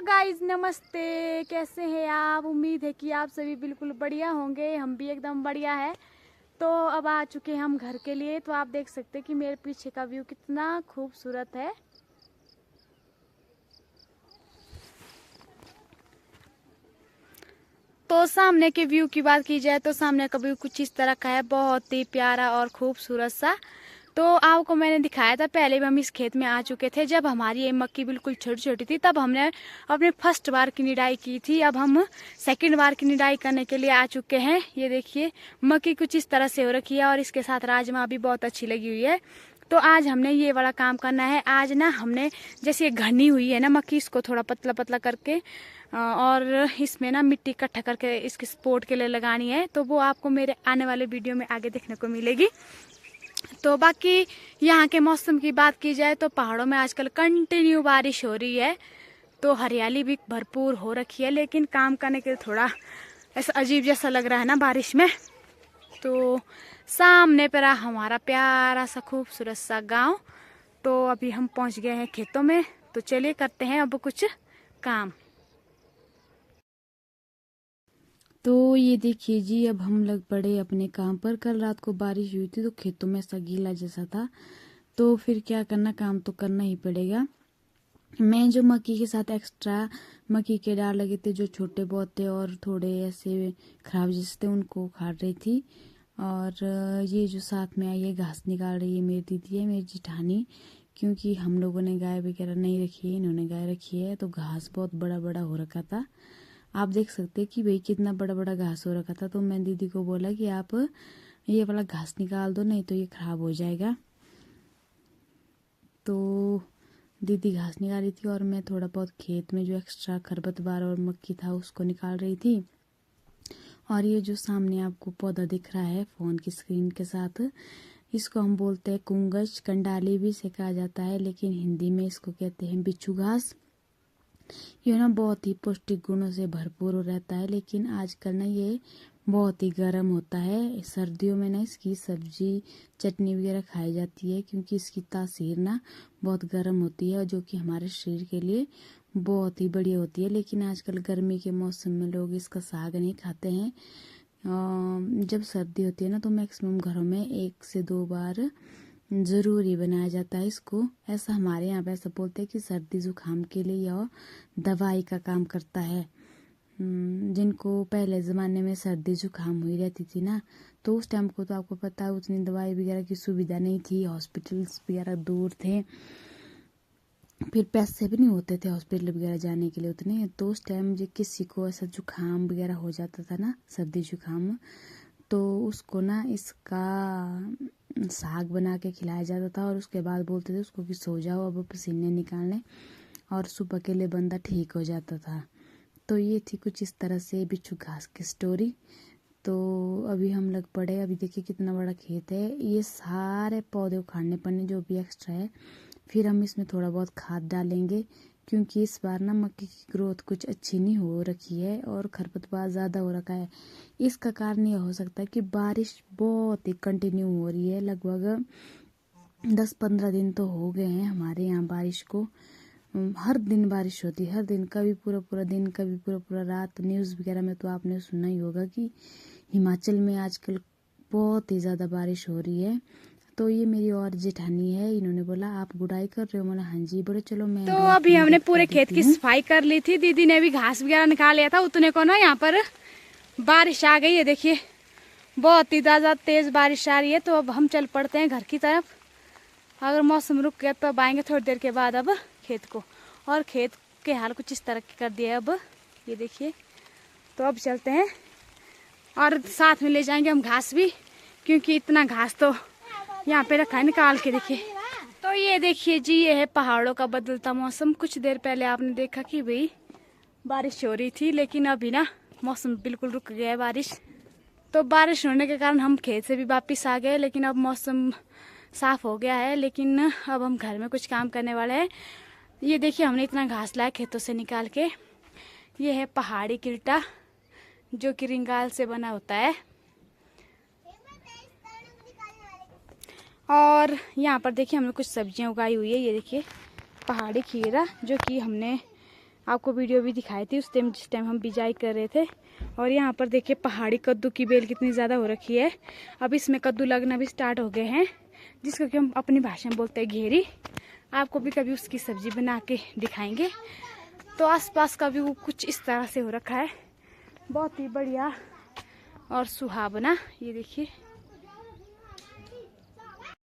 Guys नमस्ते, कैसे हैं आप। उम्मीद है कि आप सभी बिल्कुल बढ़िया होंगे। हम भी एकदम बढ़िया है। तो अब आ चुके हैं हम घर के लिए। तो आप देख सकते हैं कि मेरे पीछे का व्यू कितना खूबसूरत है। तो सामने के व्यू की बात की जाए तो सामने का व्यू कुछ इस तरह का है, बहुत ही प्यारा और खूबसूरत सा। तो आपको मैंने दिखाया था पहले भी, हम इस खेत में आ चुके थे जब हमारी ये मक्की बिल्कुल छोटी छोटी थी। तब हमने अपने फर्स्ट बार की निराई की थी। अब हम सेकंड बार की निराई करने के लिए आ चुके हैं। ये देखिए मक्की कुछ इस तरह से हो रखी है और इसके साथ राजमा भी बहुत अच्छी लगी हुई है। तो आज हमने ये वाला काम करना है। आज ना हमने जैसे ये घनी हुई है ना मक्की, इसको थोड़ा पतला पतला करके और इसमें ना मिट्टी इकट्ठा करके इसके सपोर्ट के लिए लगानी है। तो वो आपको मेरे आने वाले वीडियो में आगे देखने को मिलेगी। तो बाकी यहाँ के मौसम की बात की जाए तो पहाड़ों में आजकल कंटिन्यू बारिश हो रही है। तो हरियाली भी भरपूर हो रखी है, लेकिन काम करने के लिए थोड़ा ऐसा अजीब जैसा लग रहा है ना बारिश में। तो सामने पर हमारा प्यारा सा खूबसूरत सा गांव। तो अभी हम पहुंच गए हैं खेतों में। तो चलिए करते हैं अब कुछ काम। तो ये देखिए जी, अब हम लग पड़े अपने काम पर। कल रात को बारिश हुई थी तो खेतों में ऐसा गीला जैसा था, तो फिर क्या करना, काम तो करना ही पड़ेगा। मैं जो मक्की के साथ एक्स्ट्रा मक्की के डाल लगे थे, जो छोटे बहुत थे और थोड़े ऐसे खराब जैसे थे, उनको उखाड़ रही थी। और ये जो साथ में आई है घास निकाल रही है मेरी दीदी है, मेरी जिठानी। क्योंकि हम लोगों ने गाय वगैरह नहीं रखी है, इन्होंने गाय रखी है, तो घास बहुत बड़ा बड़ा हो रखा था। आप देख सकते हैं कि भाई कितना बड़ा बड़ा घास हो रखा था। तो मैं दीदी को बोला कि आप ये वाला घास निकाल दो, नहीं तो ये खराब हो जाएगा। तो दीदी घास निकाल रही थी और मैं थोड़ा बहुत खेत में जो एक्स्ट्रा खरपतवार और मक्की था उसको निकाल रही थी। और ये जो सामने आपको पौधा दिख रहा है फ़ोन की स्क्रीन के साथ, इसको हम बोलते हैं कुंगच, कंडाली भी इसे कहा जाता है, लेकिन हिंदी में इसको कहते हैं बिच्छू घास। ये ना बहुत ही पौष्टिक गुणों से भरपूर रहता है, लेकिन आजकल ना ये बहुत ही गर्म होता है। सर्दियों में ना इसकी सब्जी चटनी वगैरह खाई जाती है, क्योंकि इसकी तासीर ना बहुत गर्म होती है और जो कि हमारे शरीर के लिए बहुत ही बढ़िया होती है। लेकिन आजकल गर्मी के मौसम में लोग इसका साग नहीं खाते हैं। जब सर्दी होती है ना तो मैक्सिमम घरों में 1 से 2 बार ज़रूर ही बनाया जाता है इसको। ऐसा हमारे यहाँ पे ऐसा बोलते हैं कि सर्दी जुकाम के लिए यह दवाई का काम करता है। जिनको पहले ज़माने में सर्दी जुकाम हुई रहती थी ना, तो उस टाइम को तो आपको पता है उतनी दवाई वगैरह की सुविधा नहीं थी, हॉस्पिटल्स वगैरह दूर थे, फिर पैसे भी नहीं होते थे हॉस्पिटल वगैरह जाने के लिए उतने। तो उस टाइम जो किसी को ऐसा जुकाम वगैरह हो जाता था ना, सर्दी जुकाम, तो उसको ना इसका साग बना के खिलाया जाता था। और उसके बाद बोलते थे उसको कि सो जाओ अब पसीने निकालने, और सुबह के लिए बंदा ठीक हो जाता था। तो ये थी कुछ इस तरह से बिच्छू घास की स्टोरी। तो अभी हम लग पड़े, अभी देखिए कितना बड़ा खेत है। ये सारे पौधे उखाड़ने पड़ने जो भी एक्स्ट्रा है, फिर हम इसमें थोड़ा बहुत खाद डालेंगे, क्योंकि इस बार ना मक्की की ग्रोथ कुछ अच्छी नहीं हो रखी है और खरपतवार ज़्यादा हो रखा है। इसका कारण यह हो सकता है कि बारिश बहुत ही कंटिन्यू हो रही है। लगभग 10-15 दिन तो हो गए हैं हमारे यहाँ बारिश को। हर दिन बारिश होती है, हर दिन, कभी पूरा पूरा दिन, कभी पूरा पूरा रात। न्यूज़ वगैरह में तो आपने सुना ही होगा कि हिमाचल में आजकल बहुत ही ज़्यादा बारिश हो रही है। तो ये मेरी और जेठानी है, इन्होंने बोला आप गुड़ाई कर रहे हो, मैंने हाँ जी बोले चलो मैं। तो अभी हमने पूरे खेत की सफाई कर ली थी, दीदी ने भी घास वगैरह निकाल लिया था। उतने को ना यहाँ पर बारिश आ गई है, देखिए बहुत ही ज़्यादा तेज बारिश आ रही है। तो अब हम चल पड़ते हैं घर की तरफ। अगर मौसम रुक गया तो अब आएंगे थोड़ी देर के बाद अब खेत को। और खेत के हाल कुछ इस तरह कर दिया है अब, ये देखिए। तो अब चलते हैं और साथ में ले जाएंगे हम घास भी, क्योंकि इतना घास तो यहाँ पे रखा है निकाल के। देखिए तो ये देखिए जी, ये है पहाड़ों का बदलता मौसम। कुछ देर पहले आपने देखा कि भाई बारिश हो रही थी, लेकिन अभी ना मौसम बिल्कुल रुक गया है बारिश। तो बारिश होने के कारण हम खेत से भी वापिस आ गए, लेकिन अब मौसम साफ हो गया है। लेकिन अब हम घर में कुछ काम करने वाले हैं। ये देखिए हमने इतना घास लाया खेतों से निकाल के। ये है पहाड़ी किल्टा, जो कि रिंगाल से बना होता है। और यहाँ पर देखिए हमने कुछ सब्जियां उगाई हुई है। ये देखिए पहाड़ी खीरा, जो कि हमने आपको वीडियो भी दिखाई थी उस टाइम, जिस टाइम हम बिजाई कर रहे थे। और यहाँ पर देखिए पहाड़ी कद्दू की बेल कितनी ज़्यादा हो रखी है। अब इसमें कद्दू लगना भी स्टार्ट हो गए हैं, जिसको कि हम अपनी भाषा में बोलते हैं घेरी। आपको भी कभी उसकी सब्जी बना के दिखाएंगे। तो आसपास का व्यू कुछ इस तरह से हो रखा है, बहुत ही बढ़िया और सुहावना। ये देखिए